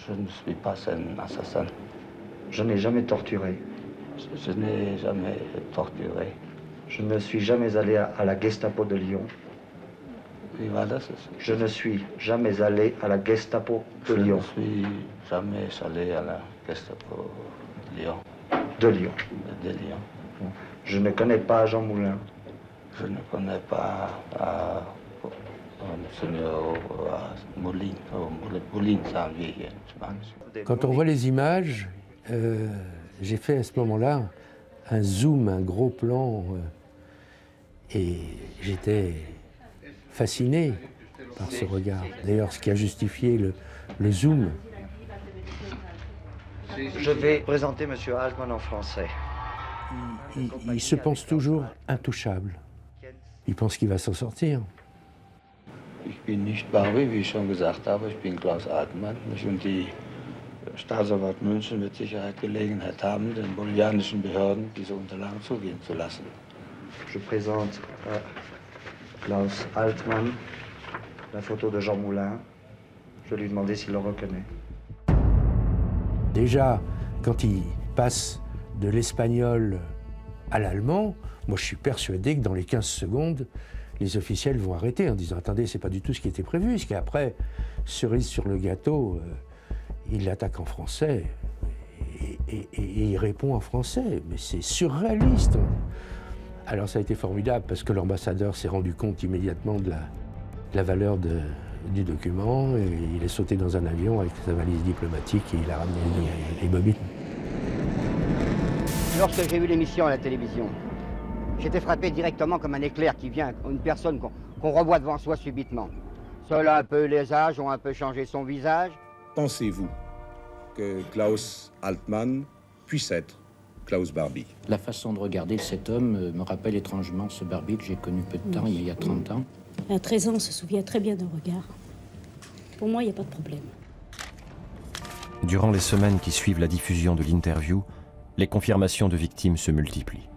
Je ne suis pas un assassin. Je n'ai jamais torturé. Je n'ai jamais torturé. Je ne suis jamais allé à la Gestapo de Lyon. Wie war das? Je ne suis jamais allé à la Gestapo de Lyon. Je ne suis jamais allé à la Gestapo de Lyon. De Lyon. De Lyon. Je ne connais pas Jean Moulin. Je ne connais pas Monseigneur Moulin. Moulin, ça vient hier, je pense. Quand on voit les images, j'ai fait à ce moment-là un zoom, un gros plan, et j'étais fasciné par ce regard. D'ailleurs, ce qui a justifié le zoom. Je vais présenter M. Altman en français. Il se pense toujours intouchable. Il pense qu'il va s'en sortir. Ich bin nicht Barbie, wie ich schon gesagt habe, ich bin Klaus Altmann. Und die Staatsanwalt München wird Sicherheit Gelegenheit haben, den bolivianischen Behörden diese Unterlagen zugehen zu lassen. Je présente Klaus Altmann, la photo de Jean Moulin. Je lui ai demandé s'il le reconnaît. Déjà, quand il passe de l'espagnol à l'allemand, moi je suis persuadé que dans les 15 secondes, les officiels vont arrêter en disant « Attendez, c'est pas du tout ce qui était prévu », parce qu'après, cerise sur le gâteau, il l'attaque en français et il répond en français. Mais c'est surréaliste. Alors ça a été formidable parce que l'ambassadeur s'est rendu compte immédiatement de la valeur du document et il est sauté dans un avion avec sa valise diplomatique et il a ramené les bobines. Lorsque j'ai vu l'émission à la télévision, j'étais frappé directement comme un éclair qui vient, une personne qu'on revoit devant soi subitement. Seul un peu les âges ont un peu changé son visage. Pensez-vous que Klaus Altmann puisse être Klaus Barbie? La façon de regarder cet homme me rappelle étrangement ce Barbie que j'ai connu peu de temps, il y a 30 ans. À 13 ans, on se souvient très bien d'un regard. Pour moi, il n'y a pas de problème. Durant les semaines qui suivent la diffusion de l'interview, les confirmations de victimes se multiplient.